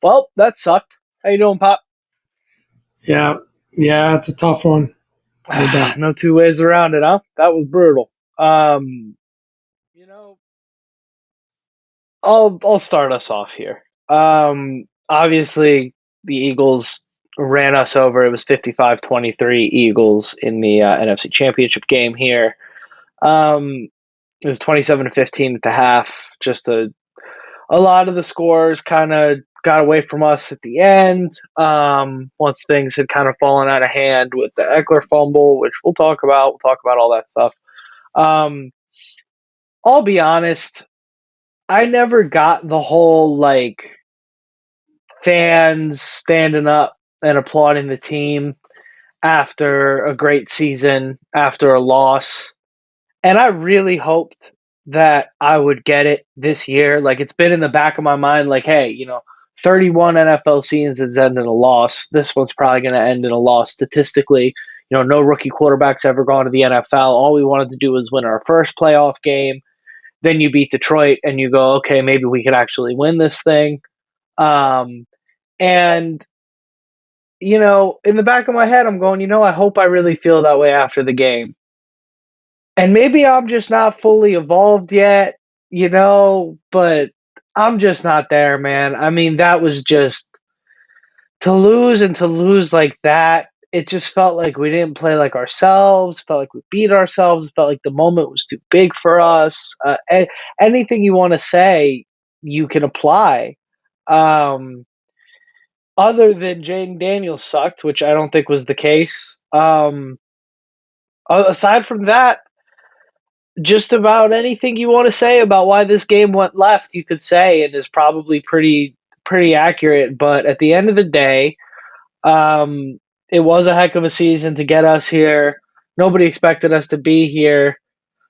Well, that sucked. How you doing, Pop? Yeah, yeah, it's a tough one. No doubt. No two ways around it, huh? That was brutal. You know, I'll start us off here. Obviously the Eagles ran us over. It was 55-23 Eagles in the NFC Championship game here. It was 27-15 at the half. Just a lot of the scores kind of got away from us at the end. Once things had kind of fallen out of hand with the Eckler fumble, which we'll talk about. We'll talk about all that stuff. Um, I'll be honest, I never got the whole like fans standing up and applauding the team after a great season, after a loss. And I really hoped that I would get it this year. Like it's been in the back of my mind, like, hey, 31 NFL seasons end in a loss. This one's probably going to end in a loss statistically. No rookie quarterback's ever gone to the NFL. All we wanted to do was win our first playoff game. Then you beat Detroit and you go, okay, maybe we could actually win this thing. And in the back of my head, I'm going, I hope I really feel that way after the game. And maybe I'm just not fully evolved yet, but I'm just not there, man. I mean, that was just to lose like that. It just felt like we didn't play like ourselves, felt like we beat ourselves, it felt like the moment was too big for us. Anything you want to say, you can apply. Other than Jaden Daniels sucked, which I don't think was the case. Aside from that, just about anything you want to say about why this game went left, you could say, and is probably pretty accurate. But at the end of the day, it was a heck of a season to get us here. Nobody expected us to be here.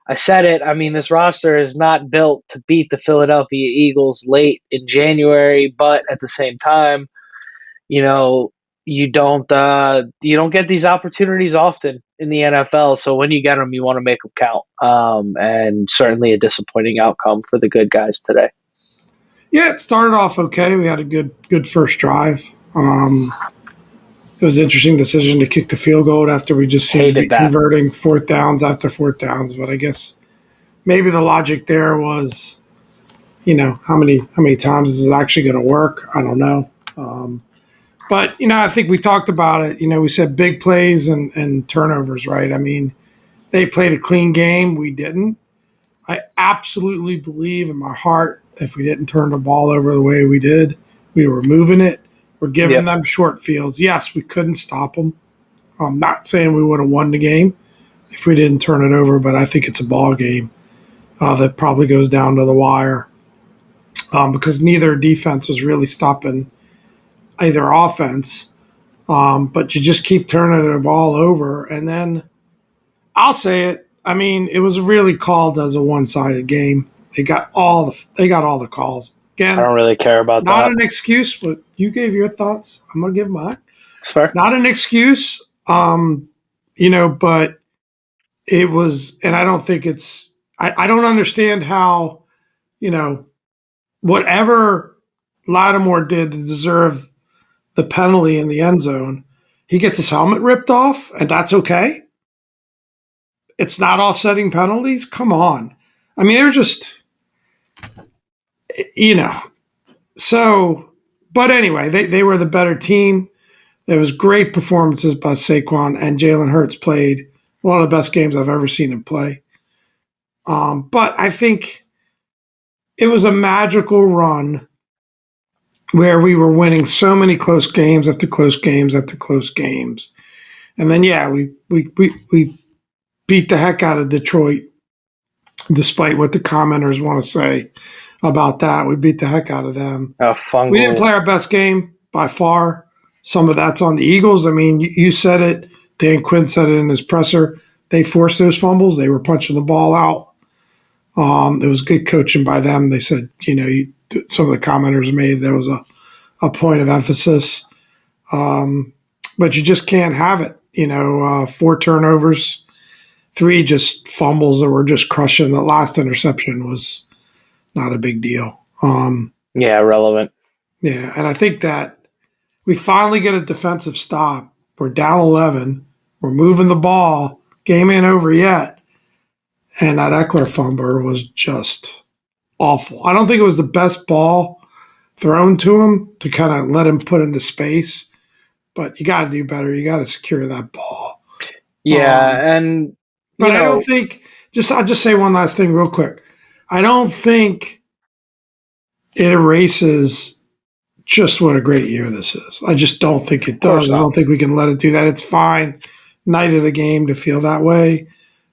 I said it. I mean, this roster is not built to beat the Philadelphia Eagles late in January, but at the same time, you know, you don't get these opportunities often in the NFL. So when you get them, you want to make them count. And certainly a disappointing outcome for the good guys today. Yeah, it started off okay. We had a good first drive. It was an interesting decision to kick the field goal after we just seemed to be Hated that. converting fourth downs after fourth downs. But I guess maybe the logic there was, how many times is it actually going to work? I don't know. But I think we talked about it. We said big plays and turnovers, right? I mean, they played a clean game. We didn't. I absolutely believe in my heart if we didn't turn the ball over the way we did, we were moving it. We're giving them short fields. Yes, we couldn't stop them. I'm not saying we would have won the game if we didn't turn it over, but I think it's a ball game that probably goes down to the wire because neither defense was really stopping either offense. But you just keep turning the ball over, and then I'll say it. I mean, it was really called as a one-sided game. They got all the calls. Again, I don't really care about not that. an excuse, but you gave your thoughts. I'm gonna give mine. It's fair. Not an excuse, but it was, and I don't think it's. I don't understand how, whatever Lattimore did to deserve the penalty in the end zone, he gets his helmet ripped off, and that's okay. It's not offsetting penalties. Come on, I mean, they're just, So, but anyway, they were the better team. There was great performances by Saquon, and Jalen Hurts played one of the best games I've ever seen him play. But I think it was a magical run where we were winning so many close games after close games after close games. And then, we beat the heck out of Detroit, despite what the commenters want to say about that. We beat the heck out of them. We didn't play our best game by far. Some of that's on the Eagles. I mean, you said it. Dan Quinn said it in his presser. They forced those fumbles. They were punching the ball out. It was good coaching by them. They said, some of the commenters made there was a point of emphasis. But you just can't have it. 4 turnovers, 3 just fumbles that were just crushing. The last interception was not a big deal. Relevant. Yeah, and I think that we finally get a defensive stop. We're down 11. We're moving the ball. Game ain't over yet. And that Eckler fumble was just awful. I don't think it was the best ball thrown to him to kind of let him put into space, but you got to do better. You got to secure that ball. Um, Yeah, and but you I don't know, think, I'll just say one last thing real quick. I don't think it erases just what a great year this is. I just don't think it of course does. I not. don't think we can let it do that. It's fine night of the game to feel that way.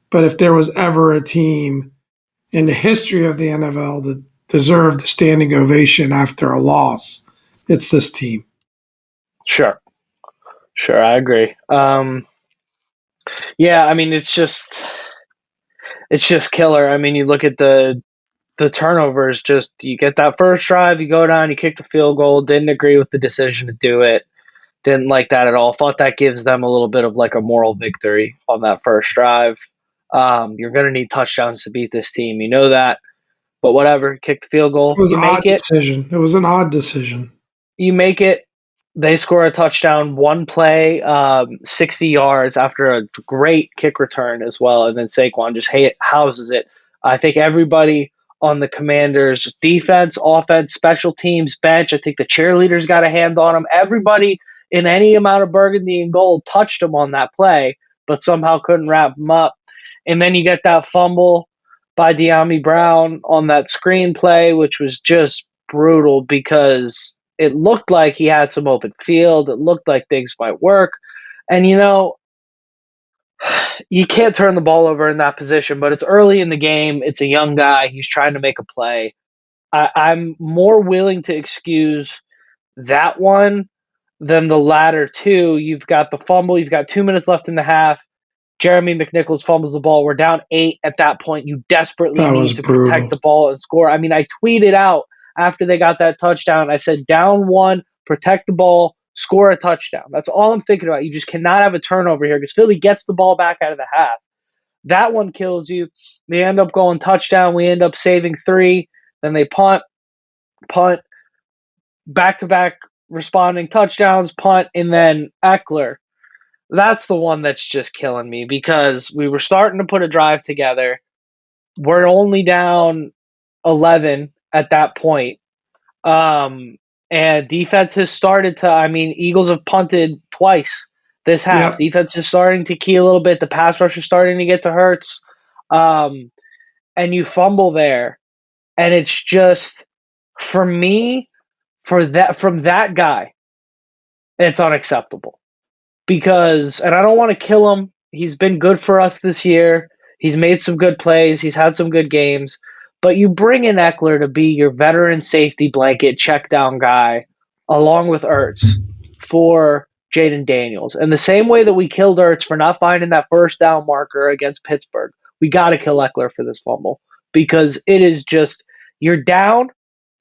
But if there was ever a team in the history of the NFL that deserved a standing ovation after a loss, it's this team. Sure, sure, I agree. Yeah, I mean, it's just killer. I mean, you look at the turnovers. Just you get that first drive, you go down, you kick the field goal. Didn't agree with the decision to do it. Didn't like that at all. Thought that gives them a little bit of like a moral victory on that first drive. You're going to need touchdowns to beat this team. You know that. But whatever, kick the field It goal. was an odd decision. It was an odd decision. You make it. They score a touchdown, one play, 60 yards after a great kick return as well. And then Saquon just houses it. I think everybody on the Commanders' defense, offense, special teams, bench, I think the cheerleaders got a hand on them. Everybody in any amount of burgundy and gold touched them on that play, but somehow couldn't wrap them up. And then you get that fumble by De'Ami Brown on that screenplay, which was just brutal because it looked like he had some open field. It looked like things might work. And, you can't turn the ball over in that position, but it's early in the game. It's a young guy. He's trying to make a play. I'm more willing to excuse that one than the latter two. You've got the fumble. You've got 2 minutes left in the half. Jeremy McNichols fumbles the ball. We're down 8 at that point. You desperately That was need to protect brutal. the ball and score. I mean, I tweeted out after they got that touchdown. I said, down 1, protect the ball, score a touchdown. That's all I'm thinking about. You just cannot have a turnover here because Philly gets the ball back out of the half. That one kills you. They end up going touchdown. We end up saving 3. Then they punt, back to back responding touchdowns, punt, and then Eckler. That's the one that's just killing me because we were starting to put a drive together. We're only down 11 at that point. And defense has started to, I mean, Eagles have punted twice this half. Yep. Defense is starting to key a little bit. The pass rush is starting to get to Hurts. And you fumble there. And it's just, for me, from that guy, it's unacceptable. Because, and I don't want to kill him. He's been good for us this year. He's made some good plays. He's had some good games. But you bring in Eckler to be your veteran safety blanket check down guy along with Ertz for Jaden Daniels. And the same way that we killed Ertz for not finding that first down marker against Pittsburgh, we got to kill Eckler for this fumble because it is just, you're down.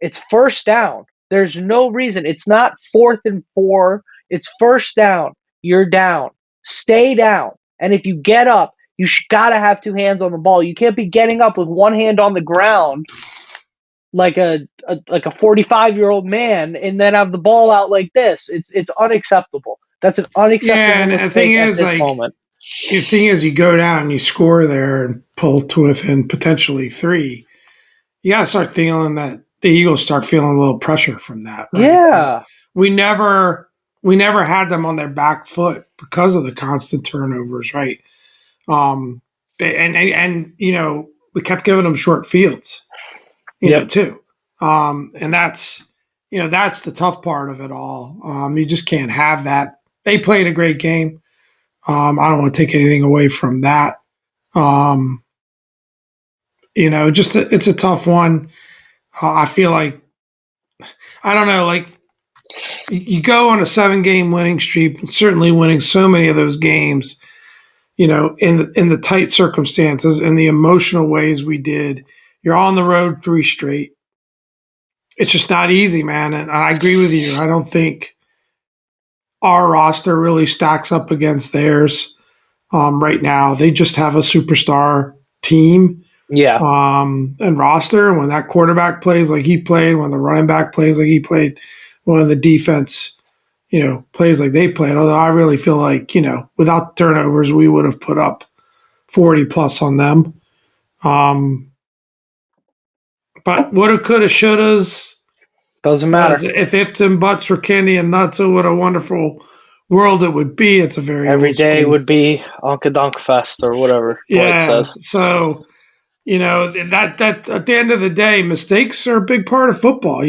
It's first down. There's no reason. It's not 4th and 4. It's first down. You're down. Stay down. And if you get up, you got to have 2 hands on the ball. You can't be getting up with one hand on the ground like a 45-year-old man and then have the ball out like this. It's unacceptable. That's an Yeah, unacceptable and the thing mistake at is, this moment. you go down and you score there and pull to within potentially 3. You got to start feeling that the Eagles start feeling a little pressure from that, right? Yeah. We never had them on their back foot because of the constant turnovers, right? And we kept giving them short fields, Yep. too. And that's the tough part of it all. You just can't have that. They played a great game. I don't want to take anything away from that. It's a tough one. I feel like, I don't know, like you go on a 7-game winning streak, certainly winning so many of those games, in the tight circumstances and the emotional ways we did. You're on the road 3 straight. It's just not easy, man. And I agree with you. I don't think our roster really stacks up against theirs right now. They just have a superstar team Yeah. and roster. When that quarterback plays like he played, when the running back plays like he played, when the defense, plays like they played. Although I really feel like, without turnovers, we would have put up 40 plus on them. But woulda, coulda, shouldas. Doesn't What is matter. it? If ifs and buts were candy and nuts, oh, what a wonderful world it would be. It's a very Every old day school. would be Onkadonk Fest or whatever Dwight Yeah. says. So, that at the end of the day, mistakes are a big part of football.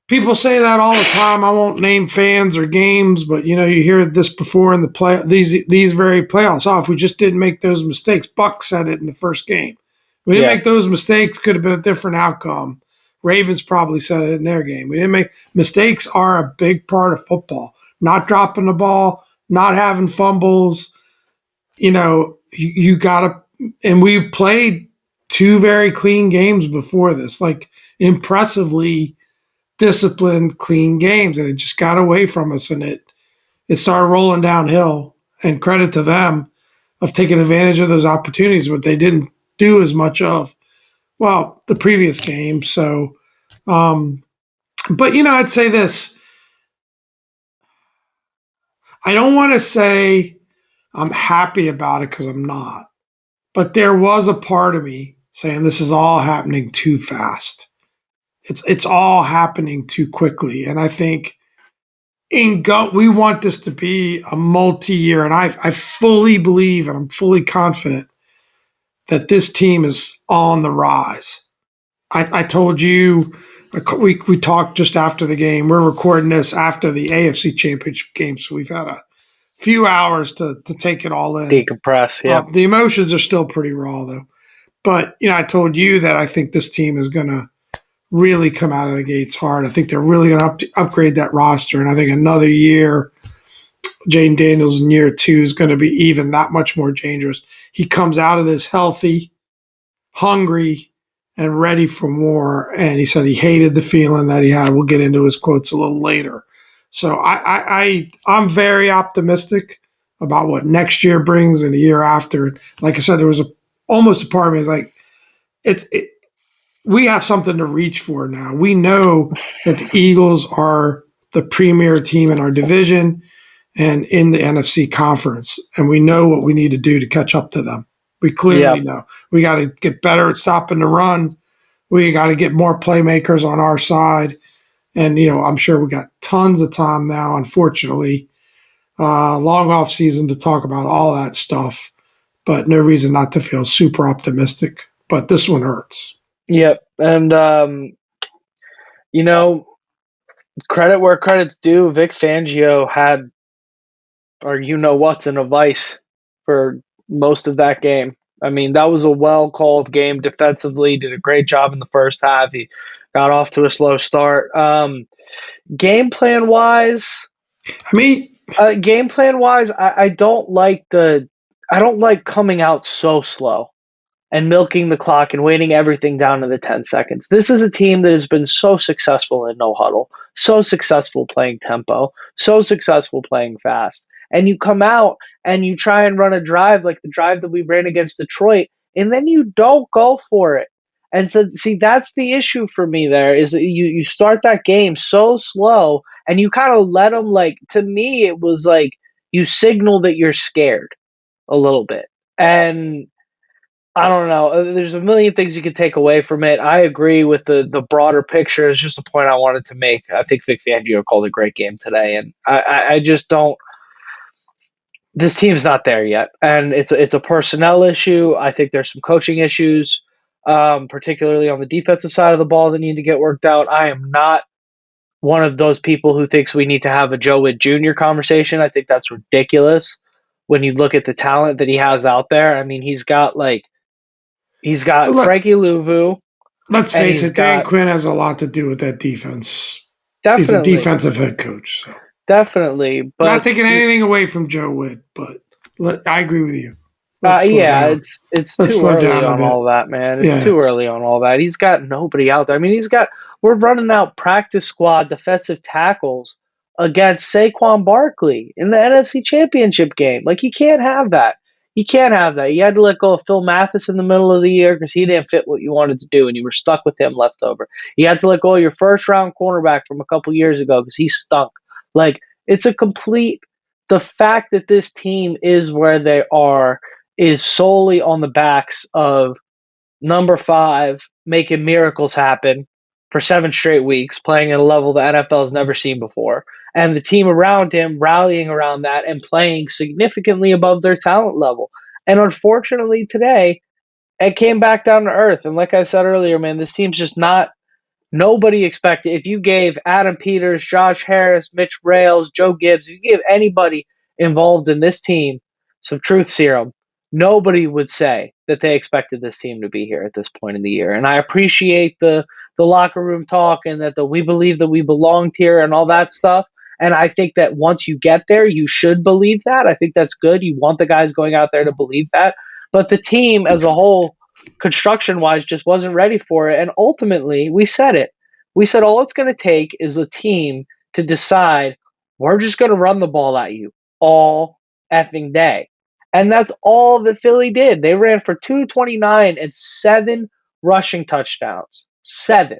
People say that all the time. I won't name fans or games, but you hear this before in the play these very playoffs. Oh, if we just didn't make those mistakes, Buck said it in the first game. We didn't Yeah. make those mistakes, could have been a different outcome. Ravens probably said it in their game. We didn't make mistakes are a big part of football. Not dropping the ball, not having fumbles. You gotta, and we've played two very clean games before this, like impressively disciplined, clean games, and it just got away from us, and it started rolling downhill. And credit to them of taking advantage of those opportunities, but they didn't do as much of the previous game. So, but I'd say this: I don't want to say I'm happy about it because I'm not, but there was a part of me saying this is all happening too fast. It's all happening too quickly, and I think we want this to be a multi-year, and I fully believe and I'm fully confident that this team is on the rise. I told you we talked just after the game. We're recording this after the AFC Championship game, so we've had a few hours to take it all in. Decompress. Yep. The emotions are still pretty raw though, but I told you that I think this team is going to really come out of the gates hard. I think they're really going to upgrade that roster, and I think another year, Jaden Daniels in year 2 is going to be even that much more dangerous. He comes out of this healthy, hungry, and ready for more. And he said he hated the feeling that he had. We'll get into his quotes a little later. So I'm very optimistic about what next year brings and the year after. Like I said, there was almost a part of me is like, we have something to reach for now. We know that the Eagles are the premier team in our division and in the NFC conference, and we know what we need to do to catch up to them. We clearly Yep. know. We got to get better at stopping the run. We got to get more playmakers on our side. And, I'm sure we got tons of time now, unfortunately, long off season to talk about all that stuff, but no reason not to feel super optimistic. But this one hurts. Yep. And you know, credit where credit's due. Vic Fangio had, or what's in a vice for most of that game. I mean, that was a well called game defensively. Did a great job in the first half. He got off to a slow start. Game plan wise, I mean, I don't like coming out so slow and milking the clock and waiting everything down to the 10 seconds. This is a team that has been so successful in no huddle, so successful playing tempo, so successful playing fast. And you come out and you try and run a drive like the drive that we ran against Detroit, and then you don't go for it. And so, see, that's the issue for me there is that you start that game so slow and you kind of let them, like, to me, it was like you signal that you're scared a little bit. And I don't know. There's a million things you could take away from it. I agree with the broader picture. It's just a point I wanted to make. I think Vic Fangio called a great game today, and I just don't. This team's not there yet, and it's a personnel issue. I think there's some coaching issues, particularly on the defensive side of the ball that need to get worked out. I am not one of those people who thinks we need to have a Joe Witt Jr. conversation. I think that's ridiculous when you look at the talent that he has out there. I mean, he's got let, Frankie Louvu, let's and face he's it, Dan got Quinn has a lot to do with that defense. He's a definitely, defensive head coach. So. definitely, Not but taking anything away from Joe Witt, but I agree with you. Let's slow yeah, down. it's Let's too slow early down a on bit. all that, man. It's Yeah. too early on all that. He's got nobody out there. I mean, we're running out practice squad defensive tackles against Saquon Barkley in the NFC Championship game. Like, you can't have that. You can't have that. You had to let go of Phil Mathis in the middle of the year because he didn't fit what you wanted to do, and you were stuck with him left over. You had to let go of your first round cornerback from a couple years ago because he stunk. Like, it's a complete. The fact that this team is where they are is solely on the backs of number five making miracles happen for 7 straight weeks, playing at a level the NFL has never seen before, and the team around him rallying around that and playing significantly above their talent level. And unfortunately, today, it came back down to earth. And like I said earlier, man, this team's just not. Nobody expected. If you gave Adam Peters, Josh Harris, Mitch Rales, Joe Gibbs, if you gave anybody involved in this team some truth serum, nobody would say that they expected this team to be here at this point in the year. And I appreciate the locker room talk and that we believe that we belonged here and all that stuff. And I think that once you get there, you should believe that. I think that's good. You want the guys going out there to believe that. But the team as a whole, construction wise, just wasn't ready for it. And ultimately, we said it. We said all it's going to take is a team to decide we're just going to run the ball at you all effing day. And that's all that Philly did. They ran for 229 and 7 rushing touchdowns. 7.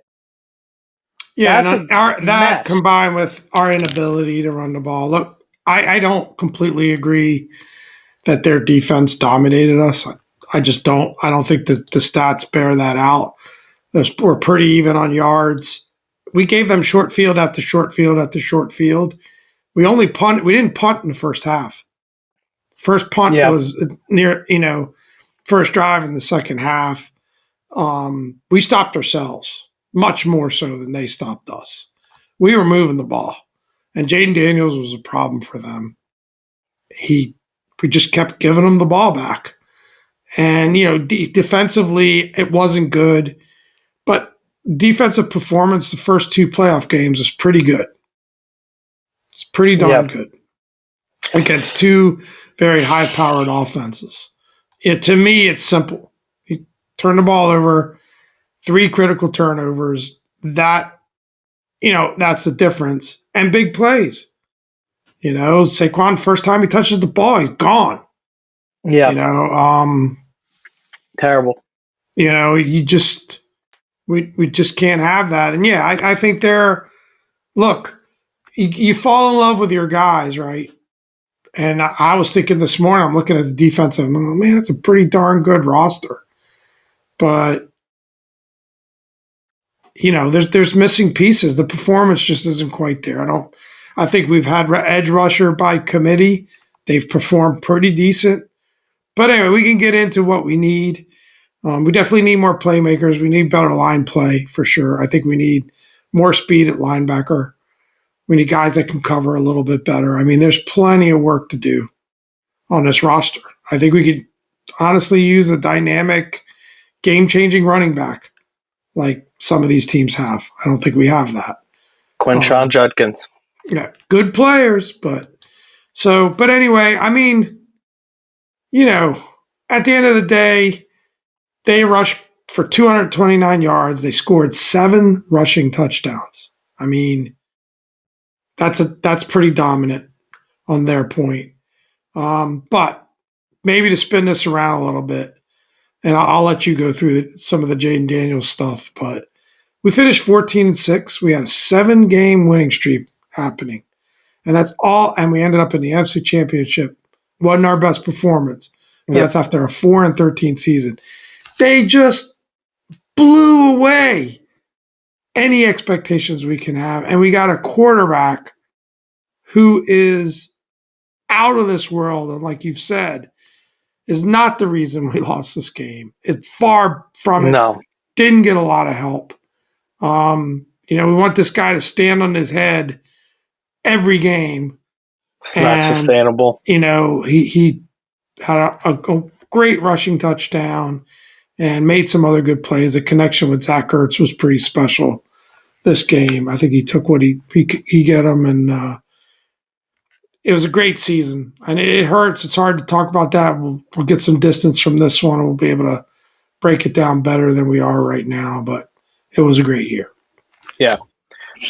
Yeah, That's and a that mess. combined with our inability to run the ball. Look, I don't completely agree that their defense dominated us. I just don't. I don't think that the stats bear that out. We're pretty even on yards. We gave them short field after short field after short field. We only punt. We didn't punt in the first half. First punt Yeah. was near, first drive in the second half. We stopped ourselves much more so than they stopped us. We were moving the ball, and Jaden Daniels was a problem for them. We just kept giving him the ball back, and defensively it wasn't good, but defensive performance the first 2 playoff games is pretty good. It's pretty darn Yeah. good against 2 very high-powered offenses. To me, it's simple. You turn the ball over, 3 critical turnovers. That's the difference. And big plays. Saquon, first time he touches the ball, he's gone. You Yeah. know, Terrible. you just we just can't have that. And yeah, I think look, you fall in love with your guys, right? And I was thinking this morning, I'm looking at the defensive, I'm like, man, it's a pretty darn good roster. But there's missing pieces. The performance just isn't quite there. I think we've had edge rusher by committee. They've performed pretty decent. But anyway, we can get into what we need. We definitely need more playmakers. We need better line play for sure. I think we need more speed at linebacker. We need guys that can cover a little bit better. I mean, there's plenty of work to do on this roster. I think we could honestly use a dynamic, game-changing running back like some of these teams have. I don't think we have that. Quinshon Judkins. Yeah, good players, but anyway, I mean, at the end of the day, they rushed for 229 yards. They scored 7 rushing touchdowns. I mean, that's pretty dominant on their point. But maybe to spin this around a little bit, and I'll let you go through some of the Jaden Daniels stuff, but we finished 14-6. We had a 7-game winning streak happening. And that's all. And we ended up in the NFC Championship. Wasn't our best performance. But Yep. that's after a 4-13 season. They just blew away any expectations we can have. And we got a quarterback who is out of this world. And like you've said, is not the reason we lost this game. It's far from it. No. Didn't get a lot of help. We want this guy to stand on his head every game. It's not And, sustainable. he had a great rushing touchdown and made some other good plays. The connection with Zach Ertz was pretty special this game. I think he took what he get him, and it was a great season. And it hurts. It's hard to talk about that. We'll get some distance from this one, and we'll be able to break it down better than we are right now. But it was a great year. Yeah.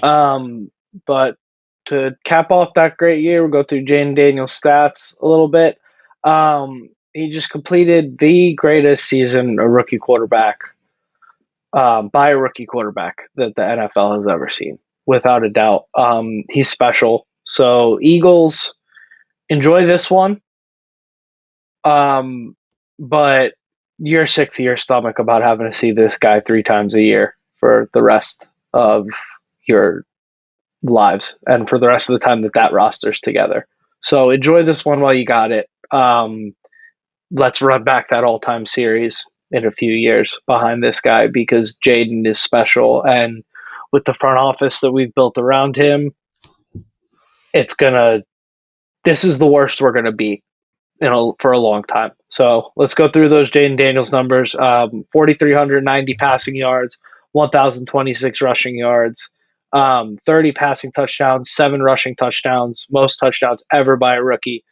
But to cap off that great year, we'll go through Jaden Daniels' stats a little bit. he just completed the greatest season a rookie quarterback by a rookie quarterback that the NFL has ever seen, without a doubt. He's special. So Eagles, enjoy this one. Um, but you're sick to your stomach about having to see this guy 3 times a year for the rest of your lives and for the rest of the time that roster's together. So enjoy this one while you got it. Let's run back that all-time series in a few years behind this guy because Jaden is special, and with the front office that we've built around him, it's gonna. This is the worst we're gonna be for a long time. So let's go through those Jaden Daniels numbers. 4,390 passing yards, 1,026 rushing yards, 30 passing touchdowns, 7 rushing touchdowns, most touchdowns ever by a rookie.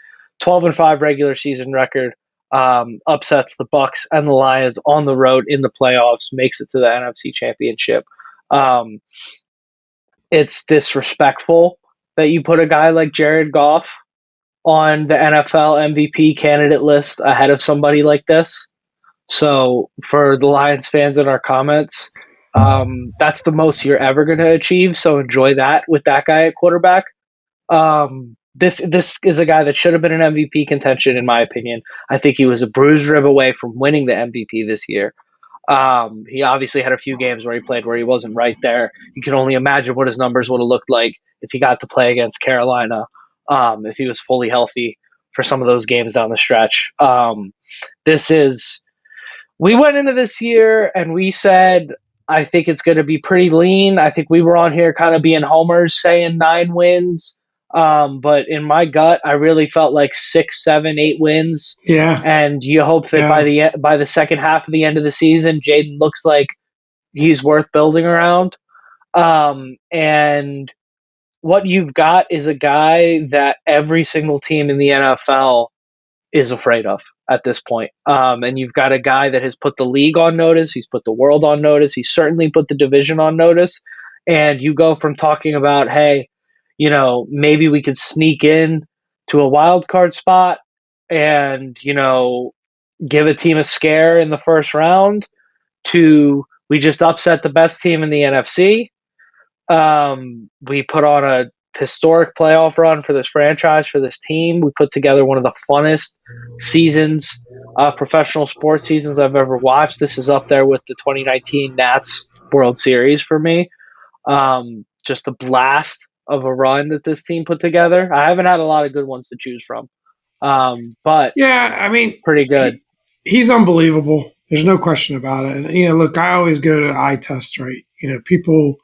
12-5 regular season record. Upsets the Bucks and the Lions on the road in the playoffs, makes it to the NFC Championship. Um, it's disrespectful that you put a guy like Jared Goff on the NFL MVP candidate list ahead of somebody like this. So for the Lions fans in our comments, that's the most you're ever going to achieve. So enjoy that with that guy at quarterback. This is a guy that should have been an MVP contention, in my opinion. I think he was a bruised rib away from winning the MVP this year. He obviously had a few games where he played where he wasn't right there. You can only imagine what his numbers would have looked like if he got to play against Carolina, if he was fully healthy for some of those games down the stretch. This is we went into this year and we said, I think it's going to be pretty lean. I think we were on here kind of being homers, saying 9 wins. But in my gut, I really felt like 6, 7, 8 wins. Yeah. And you hope that by the second half of the end of the season, Jaden looks like he's worth building around. And what you've got is a guy that every single team in the NFL is afraid of at this point. And you've got a guy that has put the league on notice. He's put the world on notice. He's certainly put the division on notice. And you go from talking about, hey, maybe we could sneak in to a wild card spot and, give a team a scare in the first round to we just upset the best team in the NFC. We put on a historic playoff run for this franchise, for this team. We put together one of the funnest seasons, professional sports seasons I've ever watched. This is up there with the 2019 Nats World Series for me. Just a blast of a run that this team put together. I haven't had a lot of good ones to choose from, but yeah, I mean, pretty good. He's unbelievable. There's no question about it. And look, I always go to the eye test, right? People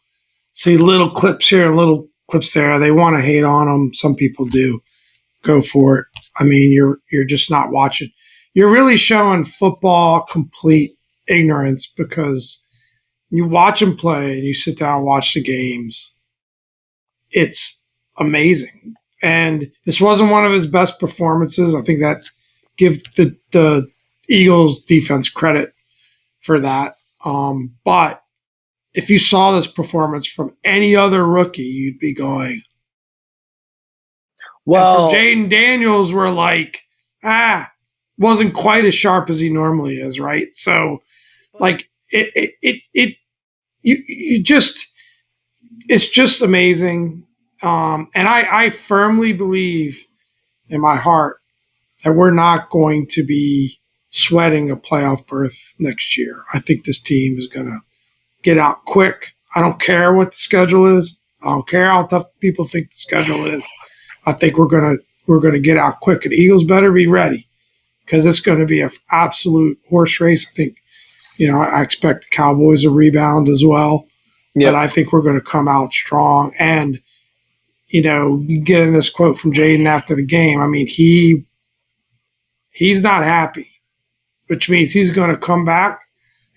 see little clips here and little clips there. They want to hate on them. Some people do. Go for it. I mean, you're just not watching. You're really showing football complete ignorance because you watch him play and you sit down and watch the games. It's amazing. And this wasn't one of his best performances. I think that give the Eagles defense credit for that. But if you saw this performance from any other rookie, you'd be going. Well, and from Jaden Daniels, we're like, wasn't quite as sharp as he normally is, right? So, like, you just, it's just amazing. And I firmly believe in my heart that we're not going to be sweating a playoff berth next year. I think this team is going to get out quick. I don't care what the schedule is. I don't care how tough people think the schedule is. I think we're gonna get out quick. And the Eagles better be ready because it's going to be an absolute horse race. I think, I expect the Cowboys to rebound as well. Yep. But I think we're going to come out strong. And, getting this quote from Jaden after the game, I mean, he's not happy, which means he's going to come back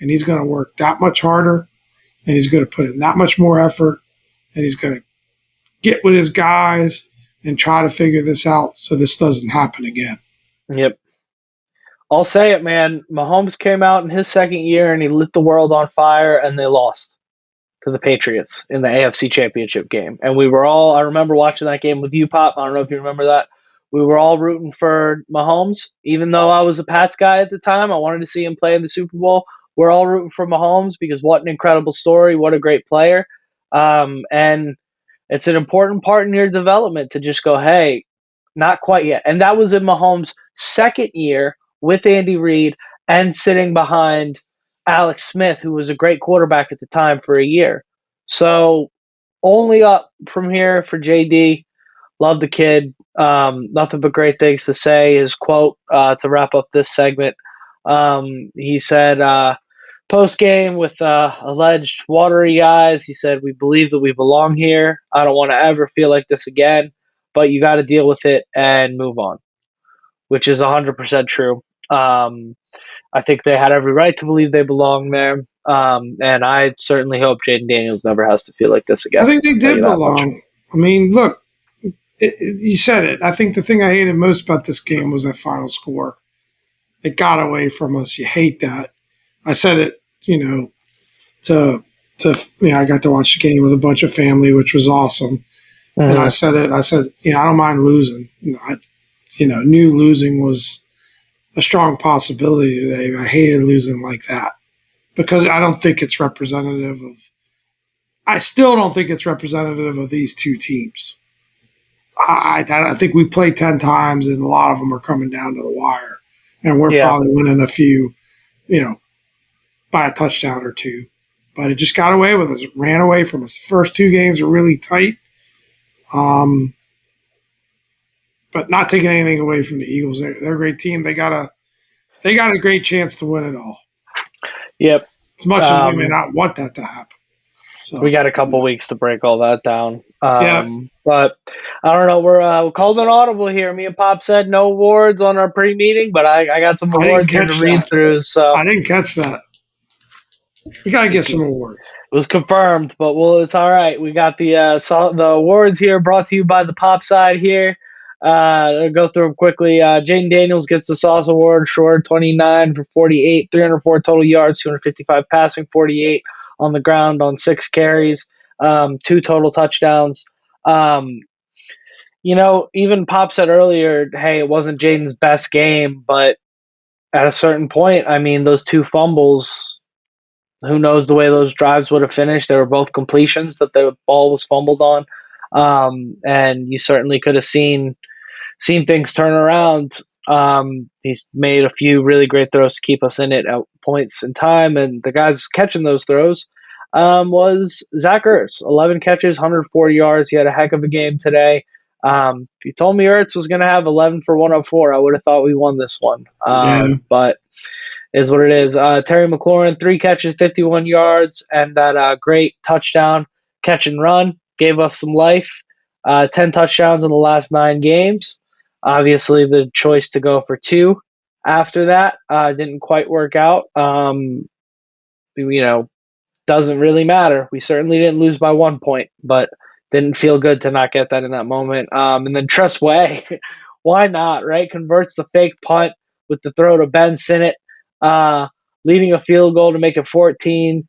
and he's going to work that much harder and he's going to put in that much more effort and he's going to get with his guys and try to figure this out so this doesn't happen again. Yep. I'll say it, man. Mahomes came out in his second year and he lit the world on fire and they lost to the Patriots in the AFC Championship game. And we were all, I remember watching that game with you, Pop. I don't know if you remember that. We were all rooting for Mahomes, even though I was a Pats guy at the time. I wanted to see him play in the Super Bowl. We're all rooting for Mahomes because what an incredible story, what a great player, and it's an important part in your development to just go, hey, not quite yet. And that was in Mahomes' second year with Andy Reid and sitting behind Alex Smith, who was a great quarterback at the time for a year. So only up from here for JD. Love the kid. Nothing but great things to say. His quote to wrap up this segment. He said, post game with alleged watery eyes, he said, "We believe that we belong here. I don't want to ever feel like this again, but you got to deal with it and move on," which is 100% true. I think they had every right to believe they belong there. And I certainly hope Jaden Daniels never has to feel like this I again. think they I'll tell you did that much. belong. I mean, look, you said it. I think the thing I hated most about this game was that final score. It got away from us. You hate that. I said it, to I got to watch the game with a bunch of family, which was awesome. And I Mm-hmm. said it. I said, I don't mind losing. I knew losing was a strong possibility today. I hated losing like that because I don't think it's representative of. I still don't think it's representative of these two teams. I think we played 10 times, and a lot of them are coming down to the wire, and we're Yeah. probably winning a few, by a touchdown or two. But it just got away with us. It ran away from us. The first two games were really tight. Um, but not taking anything away from the Eagles. They're a great team. They got a great chance to win it all. Yep. As much as we may Um, not want that to happen. we So got a couple weeks to break all that down. yeah, But I don't know. We're called an audible here. Me and Pop said no awards on our pre-meeting, but I got some I didn't awards here to catch read that. through. So I didn't catch that. We got to get it some awards. was confirmed, but well, it's all right. We got the awards here brought to you by the Pop side here. I'll go through them quickly. Jaden Daniels gets the Sauce Award, short 29 for 48, 304 total yards, 255 passing, 48 on the ground on 6 carries, two total touchdowns. Um, even Pop said earlier, hey, it wasn't Jaden's best game, but at a certain point, I mean, those two fumbles, who knows the way those drives would have finished? They were both completions that the ball was fumbled on, and you certainly could have seen things turn around. He's made a few really great throws to keep us in it at points in time, and the guys catching those throws was Zach Ertz. 11 catches, 140 yards. He had a heck of a game today. If you told me Ertz was going to have 11 for 104, I would have thought we won this one. Yeah, But is what it is. Terry McLaurin, 3 catches, 51 yards, and that great touchdown catch and run gave us some life. 10 touchdowns in the last 9 games. Obviously, the choice to go for two after that didn't quite work out. Doesn't really matter. We certainly didn't lose by 1 point, but didn't feel good to not get that in that moment. And then Tress Way, why not, right? Converts the fake punt with the throw to Ben Sinnott, uh, leading a field goal to make it 14-6.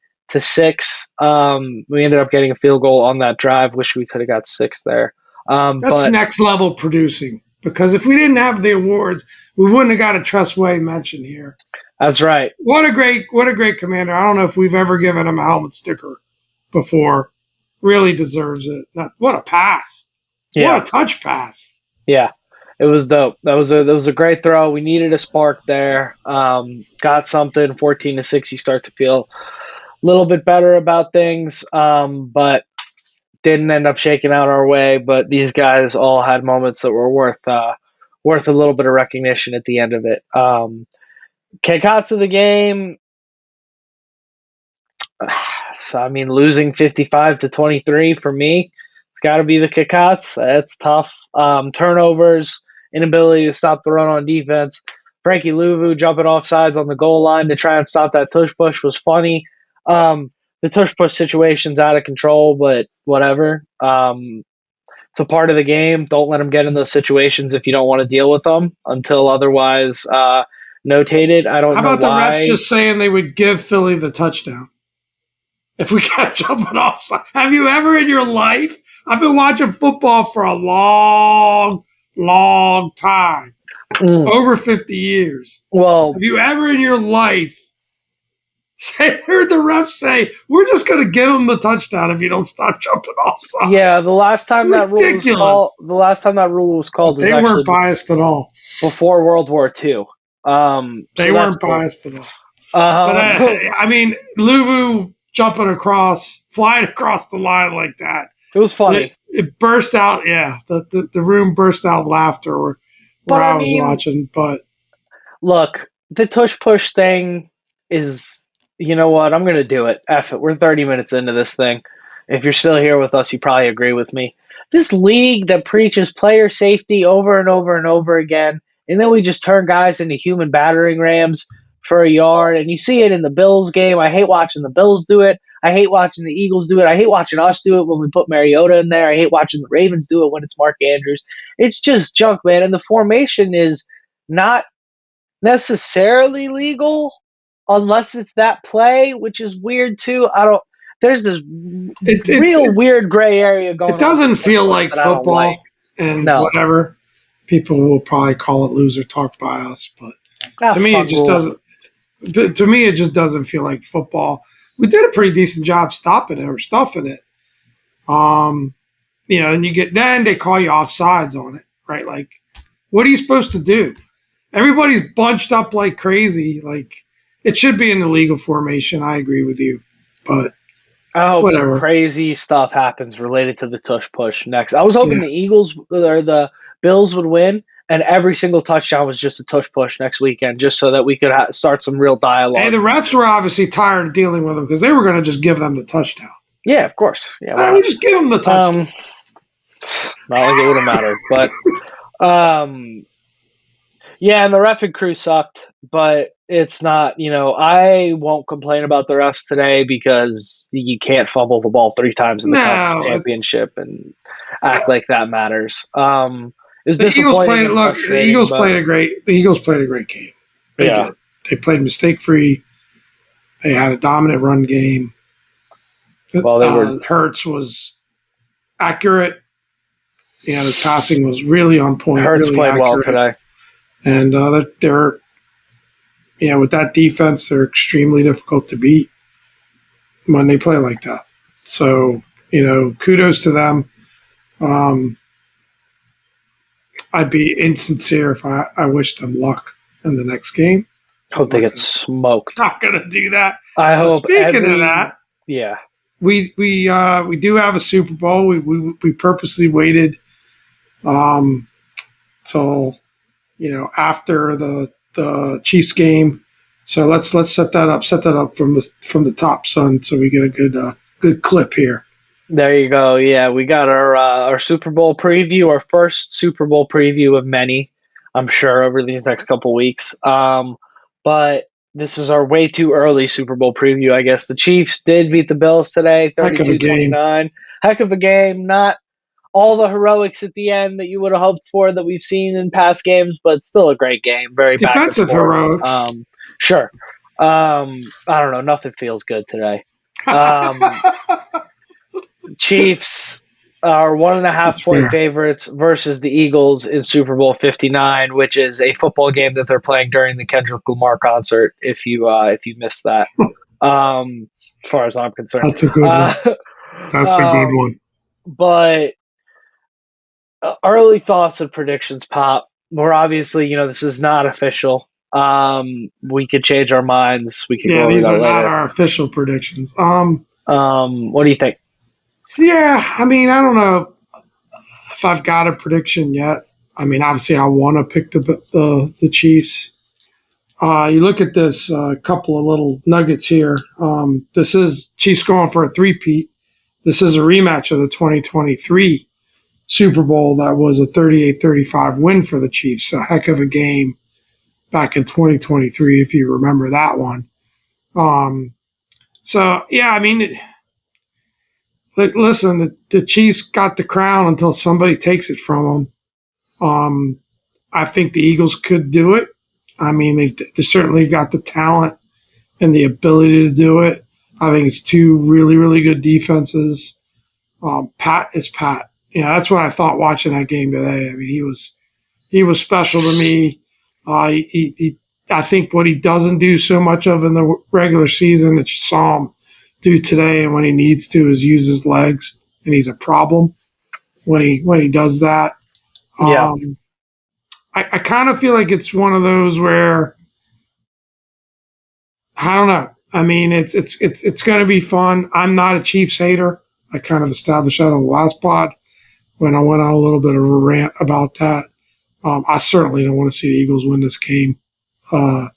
We ended up getting a field goal on that drive. Wish we could have got 6 there. that's But next level producing. Because if we didn't have the awards, we wouldn't have got a Trustway mention here. that's right. What a great commander. I don't know if we've ever given him a helmet sticker before. Really deserves it. What a pass. What Yeah, a touch pass. yeah. It was dope. That was a great throw. We needed a spark there. Got something. 14-6. You start to feel a little bit better about things, but didn't end up shaking out our way. But these guys all had moments that were worth a little bit of recognition at the end of it. Kickouts of the game. So, I mean, losing 55-23 for me, it's got to be the kickouts. It's tough. Turnovers, inability to stop the run on defense. Frankie Louvu jumping off sides on the goal line to try and stop that tush push was funny. The tush push situation's out of control, but whatever. It's a part of the game. Don't let them get in those situations if you don't want to deal with them until otherwise notated. I How don't know about the refs why. just saying they would give Philly the touchdown if we kept jumping off? Have you ever in your life? I've been watching football for a long, long time, Mm. over 50 years. Well, Have you ever in your life heard the refs say, we're just going to give them the touchdown if you don't stop jumping offside? yeah, Ridiculous. the last time that rule was called was They weren't actually biased at all. before World War II. They So that's weren't cool. biased at all. But I mean, Luvu jumping across, flying across the line like that. it was funny. It burst out. Yeah, the room burst out laughter where But I I was mean, watching. But look, the tush push thing is, you know what? I'm going to do it. F it. We're 30 minutes into this thing. If you're still here with us, you probably agree with me. This league that preaches player safety over and over and over again, and then we just turn guys into human battering rams for a yard. And you see it in the Bills game. I hate watching the Bills do it. I hate watching the Eagles do it. I hate watching us do it when we put Mariota in there. I hate watching the Ravens do it when it's Mark Andrews. It's just junk, man. And the formation is not necessarily legal unless it's that play, which is weird too. I don't. There's this real weird gray area it going on doesn't with the feel push like that I don't like. football and No, whatever. People will probably call it loser talk by us, but to me, it fuck just rule. doesn't. To me, it just doesn't feel like football. We did a pretty decent job stopping it or stuffing it. And then they call you offsides on it, right? Like, what are you supposed to do? Everybody's bunched up like crazy. Like, it should be in the legal formation. I agree with you, but I hope some whatever. crazy stuff happens related to the tush push next. I was hoping Yeah. the Eagles or the Bills would win, and every single touchdown was just a tush push next weekend, just so that we could start some real Hey, dialogue. the refs were obviously tired of dealing with them because they were going to just give them the touchdown. Yeah, of course. Yeah, why We just give them the not? touchdown. Not like it would have mattered, but um, yeah, and the refing crew sucked, but it's not, I won't complain about the refs today because you can't fumble the ball 3 times in the conference No, championship and act like that matters. It's the Eagles disappointing played. and Look, the frustrating, Eagles but played a great. The Eagles played a great game. They yeah. did. They played mistake free. They had a dominant run game. Well, they were. Hurts was accurate. His passing was really on point, Hurts really played well accurate. today. And they're, with that defense, they're extremely difficult to beat when they play like that. So, kudos to them. I'd be insincere if I wish them luck in the next game. I hope they get smoked. Not gonna do that. I hope. Speaking of that, yeah, we do have a Super Bowl. We purposely waited till after the Chiefs game. So let's set that up. Set that up from the top, son. So we get a good clip here. there you go. Yeah, we got our Super Bowl preview, our first Super Bowl preview of many, I'm sure, over these next couple weeks. But this is our way too early Super Bowl preview, I guess. The Chiefs did beat the Bills today, 32-29. Heck of a game. Not all the heroics at the end that you would have hoped for that we've seen in past games, but still a great game. Very defensive heroics. Sure. I don't know. Nothing feels good today. Chiefs are 1.5-point favorites versus the Eagles in Super Bowl 59, which is a football game that they're playing during the Kendrick Lamar concert. If you missed that, as far as I'm concerned, that's a good one. That's a good one. But early thoughts and predictions, Pop. We're obviously, this is not official. We could change our minds. We could go over these that are later. not our official predictions. What do you think? Yeah, I mean, I don't know if I've got a prediction yet. I mean, obviously, I want to pick the Chiefs. You look at this couple of little nuggets here. This is Chiefs going for a three-peat. This is a rematch of the 2023 Super Bowl that was a 38-35 win for the Chiefs. A heck of a game back in 2023, if you remember that one. So, yeah, I mean, listen, the Chiefs got the crown until somebody takes it from them. I think the Eagles could do it. I mean, they certainly got the talent and the ability to do it. I think it's two really, really good defenses. Pat is Pat. That's what I thought watching that game today. I mean, he was he was special to me. I think what he doesn't do so much of in the regular season that you saw him do today, and when he needs to, is use his legs, and he's a problem when he does that. Yeah. Um, I kind of feel like it's one of those where I don't know. I mean, it's going to be fun. I'm not a Chiefs hater. I kind of established that on the last pod when I went on a little bit of a rant about that. I certainly don't want to see the Eagles win this game. Uh,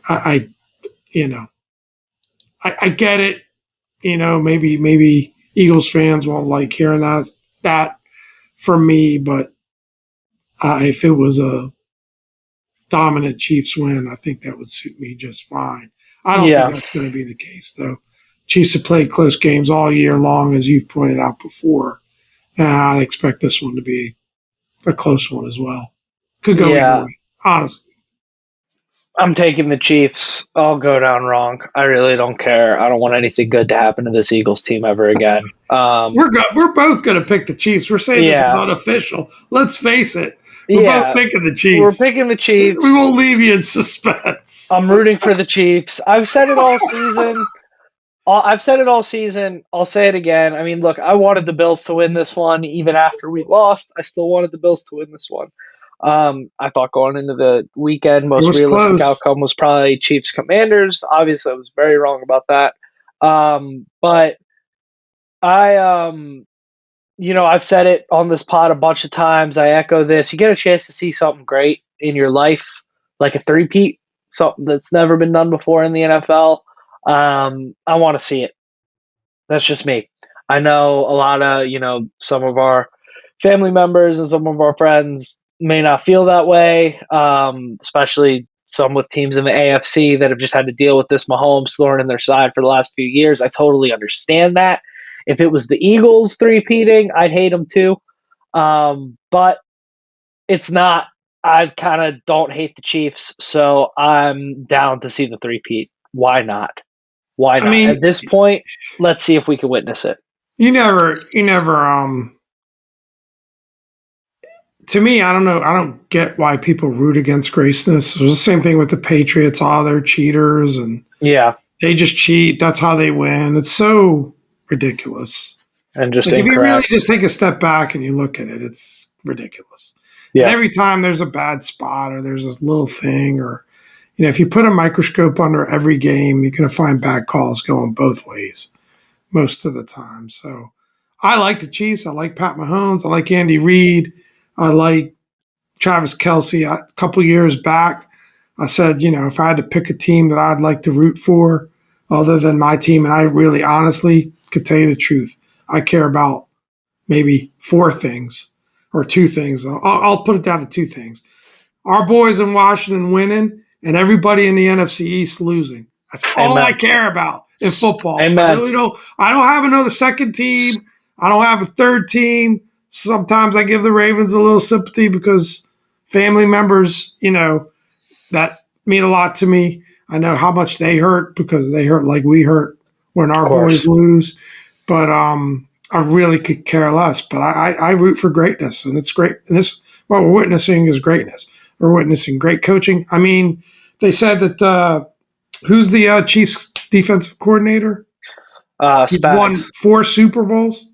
I you know, I get it. You know, maybe Eagles fans won't like hearing that from me, but if it was a dominant Chiefs win, I think that would suit me just fine. I don't think Yeah. that's going to be the case, though. Chiefs have played close games all year long, as you've pointed out before. And I'd expect this one to be a close one as well. Could go either Yeah. way, honestly. I'm taking the Chiefs. I'll go down wrong. I really don't care. I don't want anything good to happen to this Eagles team ever again. We're both going to pick the Chiefs. We're saying this is Yeah. unofficial. Let's face it. We're both Yeah. picking the We're Chiefs. picking the We Chiefs. won't leave you in suspense. I'm rooting for the Chiefs. I've said it all season. I've said it all season. I'll say it again. I mean, look, I wanted the Bills to win this one, even after we lost. I still wanted the Bills to win this one. I thought going into the weekend, It most was realistic close. outcome was probably Chiefs Commanders. Obviously, I was very wrong about that. But I, I've said it on this pod a bunch of times. I echo this. You get a chance to see something great in your life, like a three-peat, something that's never been done before in the NFL. I want to see it. That's just me. I know a lot of, some of our family members and some of our friends may not feel that way, especially some with teams in the AFC that have just had to deal with this Mahomes thorn in their side for the last few years. I totally understand that. If it was the Eagles three-peating, I'd hate them too. But it's not. I kind of don't hate the Chiefs, so I'm down to see the three-peat. Why not? Why I not? At mean, this point, let's see if we can witness it. you never. To me, I don't know. I don't get why people root against greatness. It was the same thing with the Patriots. Oh, they're cheaters and Yeah, they just cheat. That's how they win. It's so ridiculous. and just Like if you really incorrect. just take a step back and you look at it, it's ridiculous. And Yeah, every time there's a bad spot or there's this little thing or if you put a microscope under every game, you're going to find bad calls going both ways most of the time. So I like the Chiefs. I like Pat Mahomes. I like Andy Reid. I like Travis Kelce. A couple years back, I said, if I had to pick a team that I'd like to root for other than my team, and I really honestly could tell you the truth, I care about maybe four things or two things. I'll put it down to two things. Our boys in Washington winning and everybody in the NFC East losing. That's all I amen, care about in football. I amen. really don't. I don't have another second team. I don't have a third team. Sometimes I give the Ravens a little sympathy because family members, that mean a lot to me. I know how much they hurt because they hurt like we hurt when Of our boys course, lose. But I really could care less. But I root for greatness, and it's great. And this what we're witnessing is greatness. We're witnessing great coaching. I mean, they said that who's the Chiefs defensive coordinator? He's won Spags. 4 Super Bowls.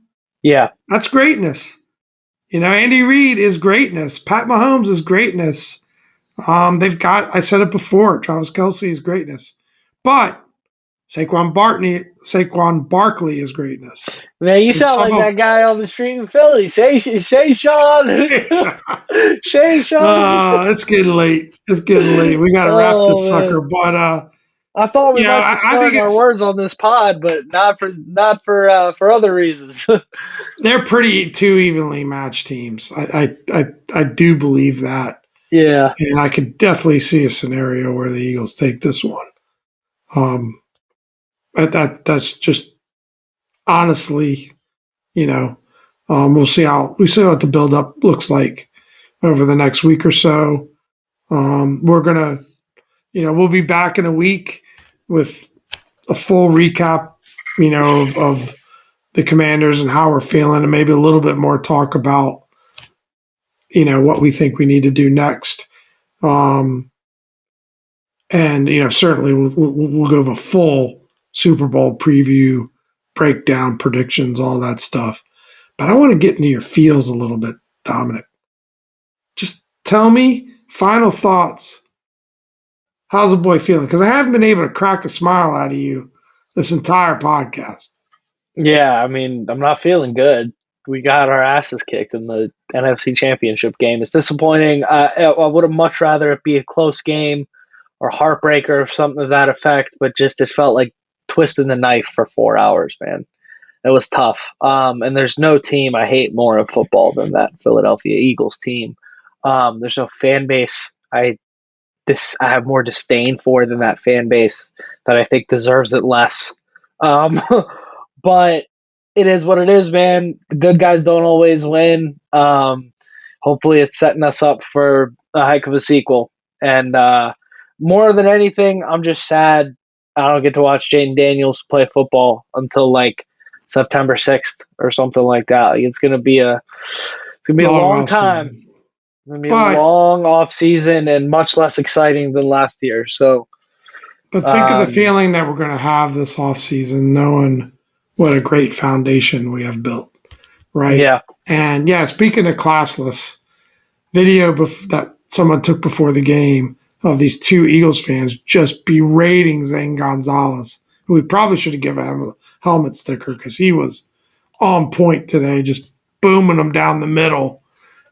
Yeah, That's greatness. Andy Reid is greatness. Pat Mahomes is greatness. They've got, I said it before, Travis Kelce is greatness. But Saquon Barkley is greatness. man, you And sound some like of that guy on the street in Philly. Say, Sean, Shay, Sean. it's getting late. It's getting late. We got to wrap this Oh sucker. man, But I thought we might be I think slurring our it's words on this pod, but not for other reasons. they're pretty two evenly matched teams. I do believe that, Yeah, and I could definitely see a scenario where the Eagles take this one. Um, that's just honestly, you know, we'll see what the buildup looks like over the next week or so. We're gonna, we'll be back in a week with a full recap, of the Commanders and how we're feeling, and maybe a little bit more talk about what we think we need to do next. And certainly we'll go a full Super Bowl preview, breakdown, predictions, all that stuff. But I want to get into your feels a little bit, Dominic. Just tell me final thoughts. How's the boy feeling? Because I haven't been able to crack a smile out of you this entire podcast. Yeah, I mean, I'm not feeling good. We got our asses kicked in the NFC Championship game. It's disappointing. I would have much rather it be a close game or heartbreaker or something to that effect, but just it felt like twisting the knife for 4 hours, man. It was tough. And there's no team I hate more of football than that Philadelphia Eagles team. There's no fan base I have more disdain for than that fan base that I think deserves it less. Um, but it is what it is, man. The good guys don't always win. Hopefully, it's setting us up for a heck of a sequel. And more than anything, I'm just sad I don't get to watch Jaden Daniels play football until like September 6th or something like that. Like, it's gonna be a long time. Season. It's gonna be a long off season and much less exciting than last year. So, but think of the feeling that we're going to have this off season, knowing what a great foundation we have built, right? Yeah. And speaking of classless, video that someone took before the game of these two Eagles fans just berating Zane Gonzalez, who we probably should have given him a helmet sticker because he was on point today, just booming them down the middle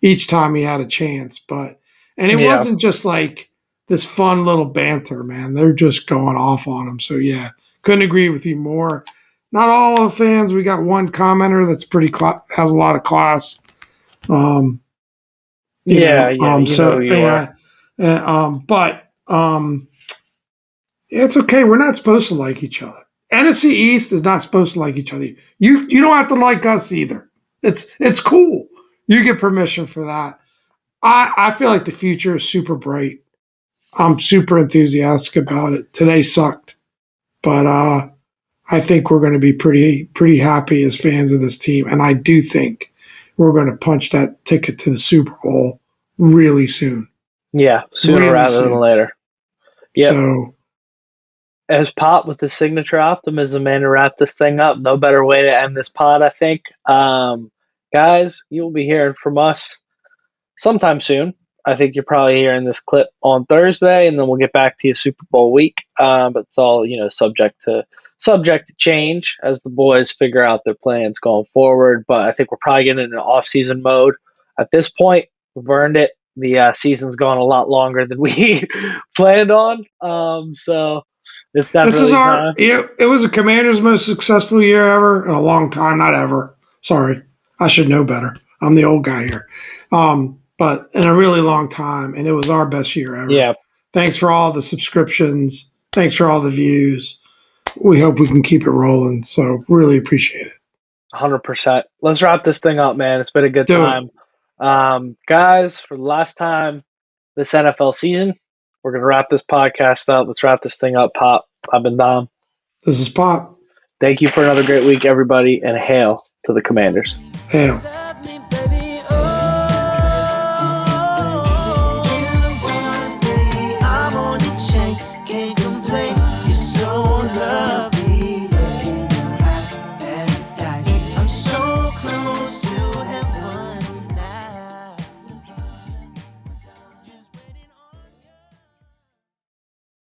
each time he had a chance. And it wasn't just like this fun little banter, man. They're just going off on him. So, couldn't agree with you more. Not all of fans. We got one commenter that's has a lot of class. It's okay. We're not supposed to like each other. NFC East is not supposed to like each other. You don't have to like us either. It's cool. You get permission for that. I feel like the future is super bright. I'm super enthusiastic about it. Today sucked, but I think we're going to be pretty happy as fans of this team, and I do think we're going to punch that ticket to the Super Bowl really soon. Yeah, sooner rather than later. Yeah. So, as Pop with the signature optimism, man, to wrap this thing up. No better way to end this pod, I think. Guys, you'll be hearing from us sometime soon. I think you're probably hearing this clip on Thursday, and then we'll get back to you Super Bowl week. But it's all subject to change as the boys figure out their plans going forward. But I think we're probably getting in an off-season mode at this point. We've earned it. The season's gone a lot longer than we planned on. So it's definitely it was the Commanders' most successful year ever in a long time. Not ever. Sorry, I should know better. I'm the old guy here. But in a really long time, and it was our best year ever. Yeah. Thanks for all the subscriptions. Thanks for all the views. We hope we can keep it rolling. So really appreciate it. 100%. Let's wrap this thing up, man. It's been a good time. Guys, for the last time this NFL season, we're going to wrap this podcast up. Let's wrap this thing up, Pop. I've been Dom. This is Pop. Thank you for another great week, everybody, and hail to the Commanders. Hail.